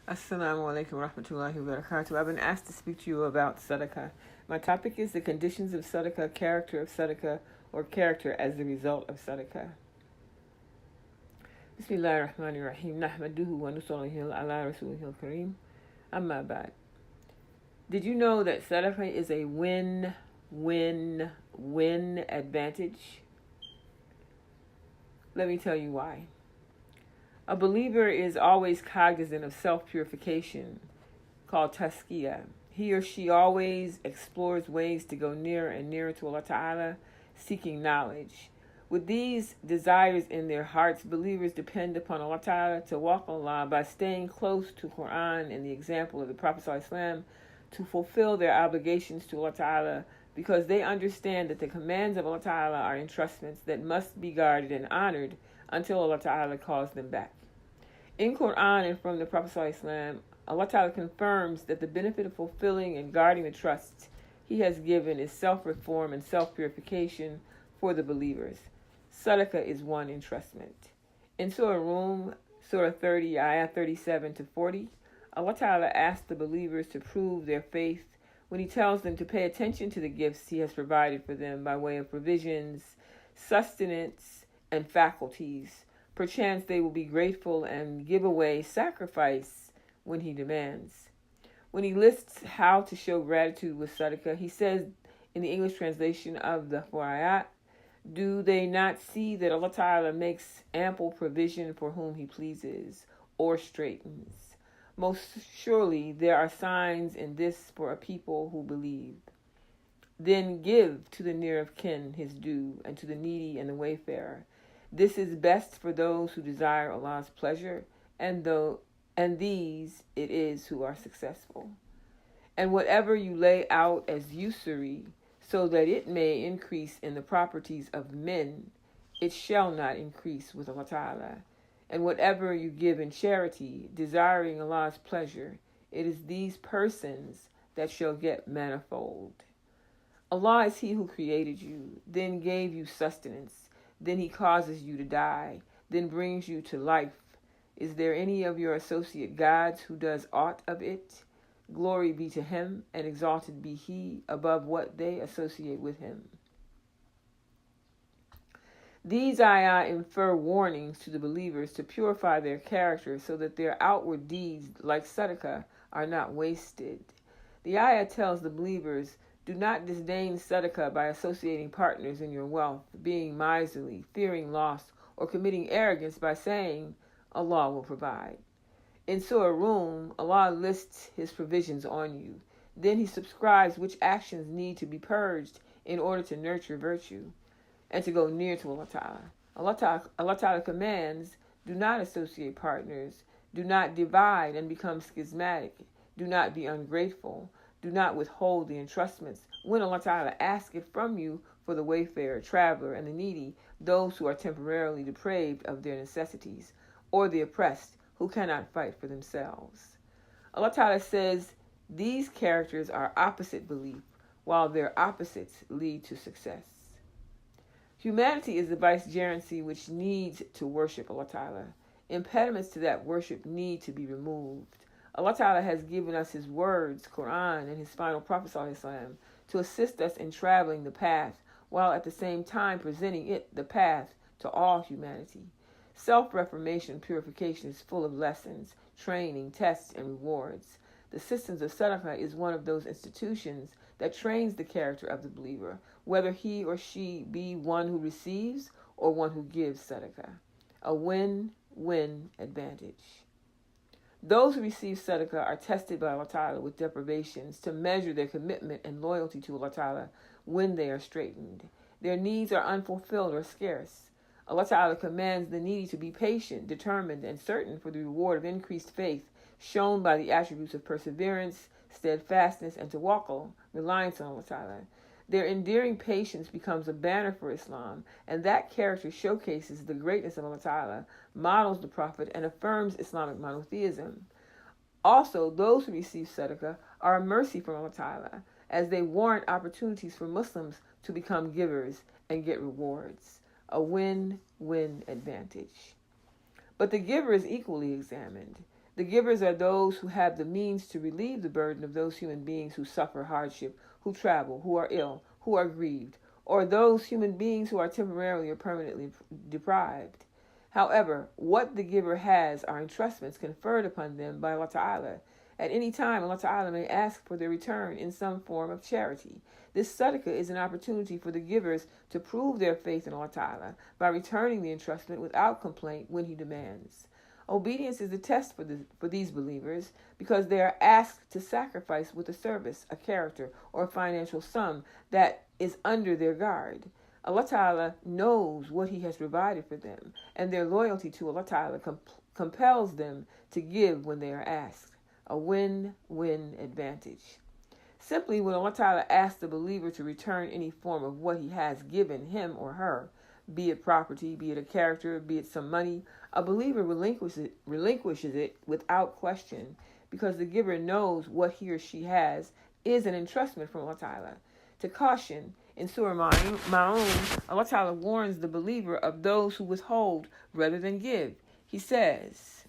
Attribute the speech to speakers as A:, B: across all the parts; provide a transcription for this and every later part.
A: Assalamu alaikum warahmatullahi wabarakatuh. I've been asked to speak to you about sadaqah. My topic is the conditions of sadaqah, character of sadaqah, or character as the result of sadaqah. Bismillahir Rahmanir Rahim. Nahmaduhu wa nusallihi ala rasulihil kareem. Amma ba'd. Did you know that sadaqah is a win-win-win advantage? Let me tell you why. A believer is always cognizant of self-purification, called tazkiyah. He or she always explores ways to go nearer and nearer to Allah Ta'ala, seeking knowledge. With these desires in their hearts, believers depend upon Allah Ta'ala to walk Allah by staying close to Quran and the example of the Prophet ﷺ to fulfill their obligations to Allah Ta'ala, because they understand that the commands of Allah Ta'ala are entrustments that must be guarded and honored until Allah Ta'ala calls them back. In Quran and from the Prophet ﷺ, Allah Ta'ala confirms that the benefit of fulfilling and guarding the trusts He has given is self-reform and self-purification for the believers. Sadaqah is one entrustment. In Surah Rum, Surah 30, Ayah 37 to 40, Allah Ta'ala asks the believers to prove their faith when He tells them to pay attention to the gifts He has provided for them by way of provisions, sustenance, and faculties. Perchance they will be grateful and give away sacrifice when He demands. When He lists how to show gratitude with sadaqah, He says in the English translation of the 4 ayat, do they not see that Allah Ta'ala makes ample provision for whom He pleases or straightens? Most surely there are signs in this for a people who believe. Then give to the near of kin his due, and to the needy and the wayfarer. This is best for those who desire Allah's pleasure, and these it is who are successful. And whatever you lay out as usury, so that it may increase in the properties of men, it shall not increase with Allah Ta'ala. And whatever you give in charity, desiring Allah's pleasure, it is these persons that shall get manifold. Allah is He who created you, then gave you sustenance, then He causes you to die, then brings you to life. Is there any of your associate gods who does aught of it? Glory be to Him, and exalted be He above what they associate with Him. These ayah infer warnings to the believers to purify their character so that their outward deeds, like sadaqah, are not wasted. The ayah tells the believers, do not disdain sadaqah by associating partners in your wealth, being miserly, fearing loss, or committing arrogance by saying, Allah will provide. In Surah Rum, Allah lists His provisions on you. Then He subscribes which actions need to be purged in order to nurture virtue and to go near to Allah Ta'ala. Allah Ta'ala commands, do not associate partners, do not divide and become schismatic, do not be ungrateful, do not withhold the entrustments when Allah Ta'ala asks it from you for the wayfarer, traveler, and the needy, those who are temporarily depraved of their necessities, or the oppressed who cannot fight for themselves. Allah Ta'ala says these characters are opposite belief, while their opposites lead to success. Humanity is the vicegerency which needs to worship Allah Ta'ala. Impediments to that worship need to be removed. Allah Ta'ala has given us His words, Quran, and His final Prophet ﷺ to assist us in traveling the path, while at the same time presenting it, the path, to all humanity. Self-reformation purification is full of lessons, training, tests, and rewards. The systems of sadaqah is one of those institutions that trains the character of the believer, whether he or she be one who receives or one who gives sadaqah. A win-win advantage. Those who receive sadaqah are tested by Allah Ta'ala with deprivations to measure their commitment and loyalty to Allah Ta'ala when they are straitened. Their needs are unfulfilled or scarce. Allah Ta'ala commands the needy to be patient, determined, and certain for the reward of increased faith shown by the attributes of perseverance, steadfastness, and tawakkul, reliance on Allah Ta'ala. Their endearing patience becomes a banner for Islam, and that character showcases the greatness of Allah Ta'ala, models the Prophet, and affirms Islamic monotheism. Also, those who receive sadaqah are a mercy from Allah Ta'ala, as they warrant opportunities for Muslims to become givers and get rewards. A win-win advantage. But the giver is equally examined. The givers are those who have the means to relieve the burden of those human beings who suffer hardship, who travel, who are ill, who are grieved, or those human beings who are temporarily or permanently deprived. However, what the giver has are entrustments conferred upon them by Allah Ta'ala. At any time, Allah Ta'ala may ask for their return in some form of charity. This sadaqah is an opportunity for the givers to prove their faith in Allah Ta'ala by returning the entrustment without complaint when He demands. Obedience is the test for these believers because they are asked to sacrifice with a service, a character, or a financial sum that is under their guard. Allah Ta'ala knows what He has provided for them, and their loyalty to Allah Ta'ala compels them to give when they are asked. A win-win advantage. Simply, when Allah Ta'ala asks the believer to return any form of what He has given him or her, be it property, be it a character, be it some money, a believer relinquishes it without question because the giver knows what he or she has is an entrustment from Allah Ta'ala. To caution, in Surah Ma'un, Allah Ta'ala warns the believer of those who withhold rather than give. He says,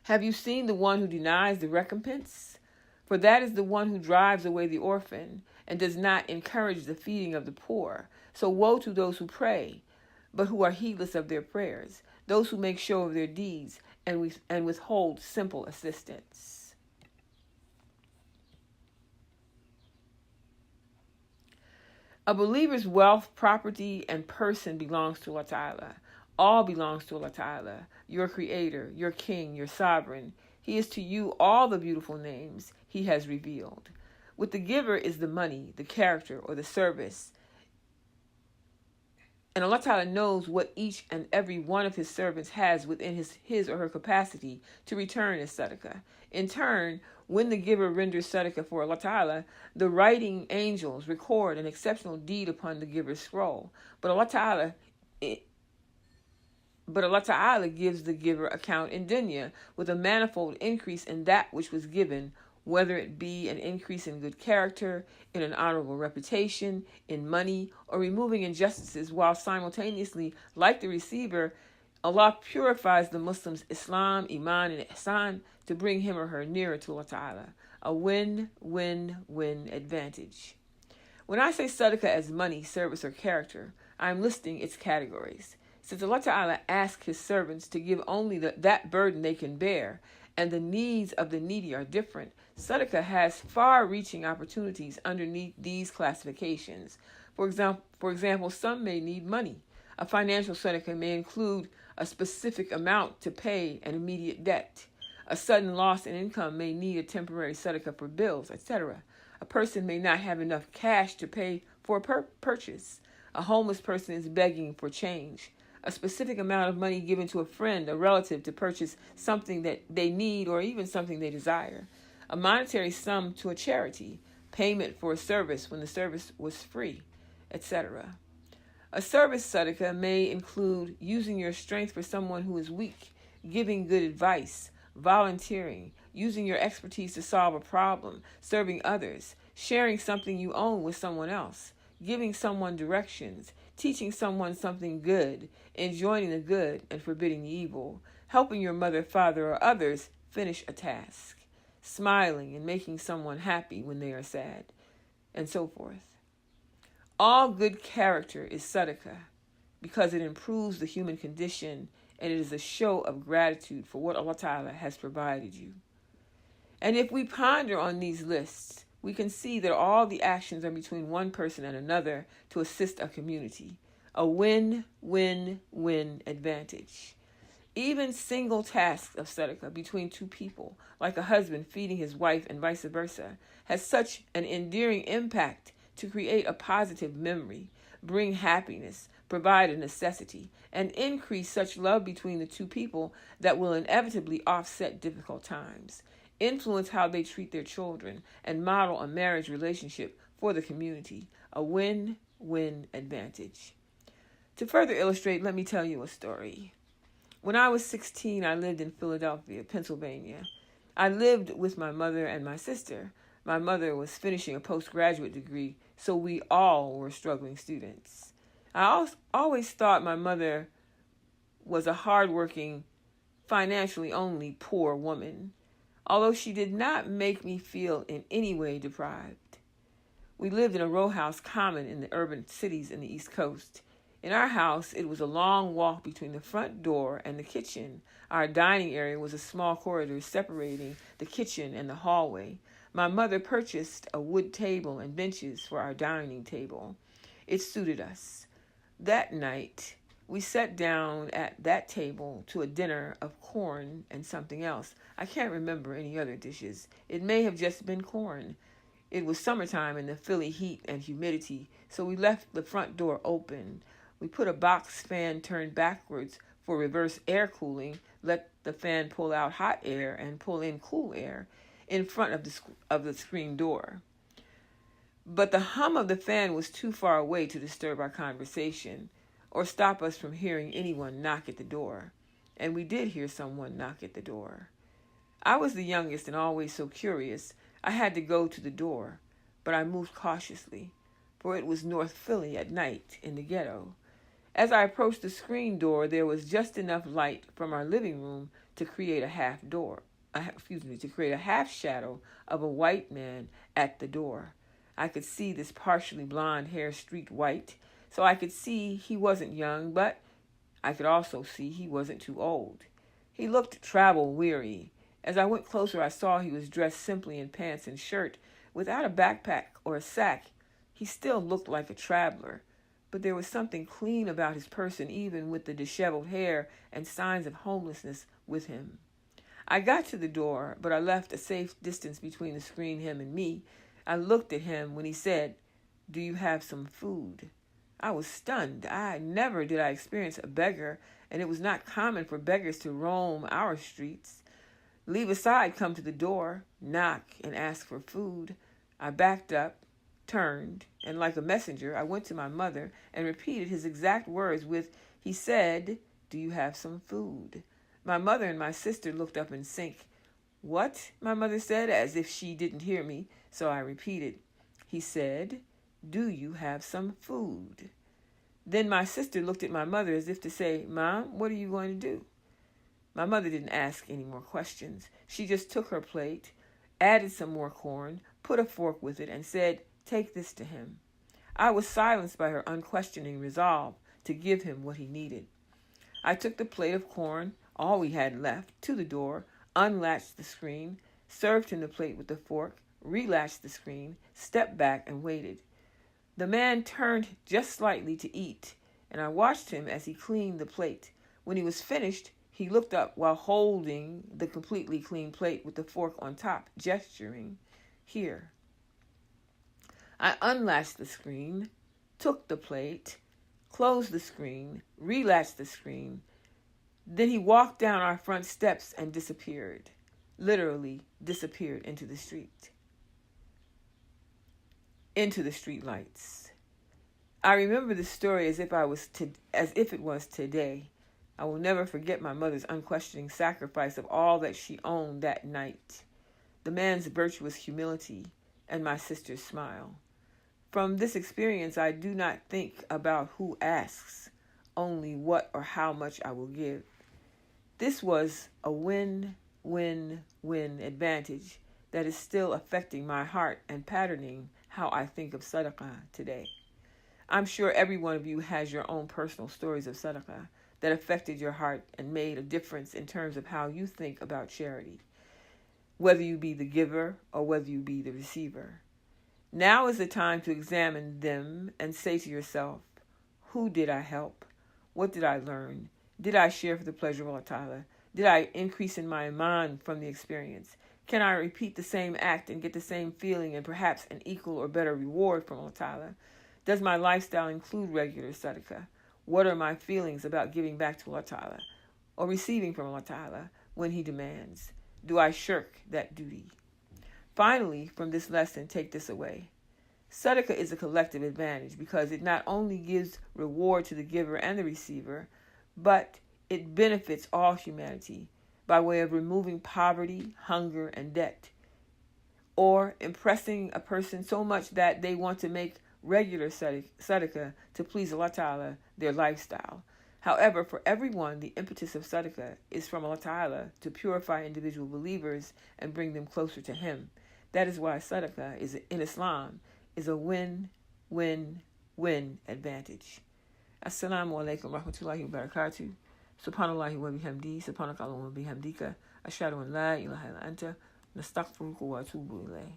A: "Have you seen the one who denies the recompense? For that is the one who drives away the orphan and does not encourage the feeding of the poor. So woe to those who pray, but who are heedless of their prayers, those who make show of their deeds and withhold simple assistance." A believer's wealth, property, and person belongs to Allah Ta'ala. All belongs to Allah Ta'ala, your creator, your king, your sovereign. He is to you all the beautiful names He has revealed. With the giver is the money, the character, or the service. And Allah Ta'ala knows what each and every one of His servants has within his or her capacity to return as sadaqah. In turn, when the giver renders sadaqah for Allah Ta'ala, the writing angels record an exceptional deed upon the giver's scroll. But Allah Ta'ala gives the giver account in dunya with a manifold increase in that which was given, whether it be an increase in good character, in an honorable reputation, in money, or removing injustices, while simultaneously, like the receiver, Allah purifies the Muslim's Islam, Iman, and Ihsan to bring him or her nearer to Allah Ta'ala. A win-win-win advantage. When I say sadaqah as money, service, or character, I am listing its categories. Since Allah Ta'ala asks His servants to give only that burden they can bear, and the needs of the needy are different, sadaqah has far-reaching opportunities underneath these classifications. For example, some may need money. A financial sadaqah may include a specific amount to pay an immediate debt. A sudden loss in income may need a temporary sadaqah for bills, etc. A person may not have enough cash to pay for a purchase. A homeless person is begging for change. A specific amount of money given to a friend, a relative, to purchase something that they need or even something they desire. A monetary sum to a charity, payment for a service when the service was free, etc. A service sadaqah may include using your strength for someone who is weak, giving good advice, volunteering, using your expertise to solve a problem, serving others, sharing something you own with someone else, giving someone directions, teaching someone something good, enjoining the good and forbidding the evil, helping your mother, father, or others finish a task, smiling and making someone happy when they are sad, and so forth. All good character is sadaqah because it improves the human condition and it is a show of gratitude for what Allah Ta'ala has provided you. And if we ponder on these lists, we can see that all the actions are between one person and another to assist a community. A win-win-win advantage. Even single tasks of sadaqah between two people, like a husband feeding his wife and vice versa, has such an endearing impact to create a positive memory, bring happiness, provide a necessity, and increase such love between the two people that will inevitably offset difficult times, influence how they treat their children, and model a marriage relationship for the community. A win-win advantage. To further illustrate, let me tell you a story. When I was 16, I lived in Philadelphia, Pennsylvania. I lived with my mother and my sister. My mother was finishing a postgraduate degree, so we all were struggling students. I always thought my mother was a hardworking financially only poor woman, although she did not make me feel in any way deprived. We lived in a row house common in the urban cities in the East Coast. In our house, it was a long walk between the front door and the kitchen. Our dining area was a small corridor separating the kitchen and the hallway. My mother purchased a wood table and benches for our dining table. It suited us. That night, we sat down at that table to a dinner of corn and something else. I can't remember any other dishes. It may have just been corn. It was summertime in the Philly heat and humidity, so we left the front door open. We put a box fan turned backwards for reverse air cooling, let the fan pull out hot air and pull in cool air in front of the screen door. But the hum of the fan was too far away to disturb our conversation or stop us from hearing anyone knock at the door. And we did hear someone knock at the door. I was the youngest and always so curious. I had to go to the door, but I moved cautiously, for it was North Philly at night in the ghetto. As I approached the screen door, there was just enough light from our living room to create a half shadow of a white man at the door. I could see this partially blonde hair streaked white, so I could see he wasn't young, but I could also see he wasn't too old. He looked travel-weary. As I went closer, I saw he was dressed simply in pants and shirt, without a backpack or a sack. He still looked like a traveler, but there was something clean about his person, even with the disheveled hair and signs of homelessness with him. I got to the door, but I left a safe distance between the screen, him, and me. I looked at him when he said, "Do you have some food?" I was stunned. Never did I experience a beggar, and it was not common for beggars to roam our streets. Leave aside, come to the door, knock, and ask for food. I backed up, turned, and like a messenger, I went to my mother and repeated his exact words he said, "Do you have some food?" My mother and my sister looked up in sync. "What?" my mother said, as if she didn't hear me, so I repeated. He said, "Do you have some food?" Then my sister looked at my mother as if to say, "Mom, what are you going to do?" My mother didn't ask any more questions. She just took her plate, added some more corn, put a fork with it, and said, "Take this to him." I was silenced by her unquestioning resolve to give him what he needed. I took the plate of corn, all we had left, to the door, unlatched the screen, served him the plate with the fork, relatched the screen, stepped back, and waited. The man turned just slightly to eat, and I watched him as he cleaned the plate. When he was finished, he looked up while holding the completely clean plate with the fork on top, gesturing, "Here." I unlatched the screen, took the plate, closed the screen, relatched the screen. Then he walked down our front steps and disappeared, literally disappeared into the street, into the street lights. I remember the story as if it was today. I will never forget my mother's unquestioning sacrifice of all that she owned that night, the man's virtuous humility, and my sister's smile. From this experience, I do not think about who asks, only what or how much I will give. This was a win-win-win advantage that is still affecting my heart and patterning how I think of sadaqah today. I'm sure every one of you has your own personal stories of sadaqah that affected your heart and made a difference in terms of how you think about charity, whether you be the giver or whether you be the receiver. Now is the time to examine them and say to yourself, who did I help? What did I learn? Did I share for the pleasure of Allah Ta'ala? Did I increase in my iman from the experience? Can I repeat the same act and get the same feeling and perhaps an equal or better reward from Allah Ta'ala? Does my lifestyle include regular sadaqah? What are my feelings about giving back to Allah Ta'ala or receiving from Allah Ta'ala when He demands? Do I shirk that duty? Finally, from this lesson, take this away. Sadaqah is a collective advantage because it not only gives reward to the giver and the receiver, but it benefits all humanity by way of removing poverty, hunger, and debt, or impressing a person so much that they want to make regular sadaqah to please Allah Ta'ala their lifestyle. However, for everyone, the impetus of sadaqah is from Allah Ta'ala to purify individual believers and bring them closer to Him. That is why sadaqah in Islam is a win-win-win advantage. Assalamu alaikum wa rahmatullahi wa barakatuh. Subhanallahi wa bihamdi, subhanakallahumma wa bihamdika, ashhadu an la ilaha illa anta, nastaghfiruka wa atubu ilayh.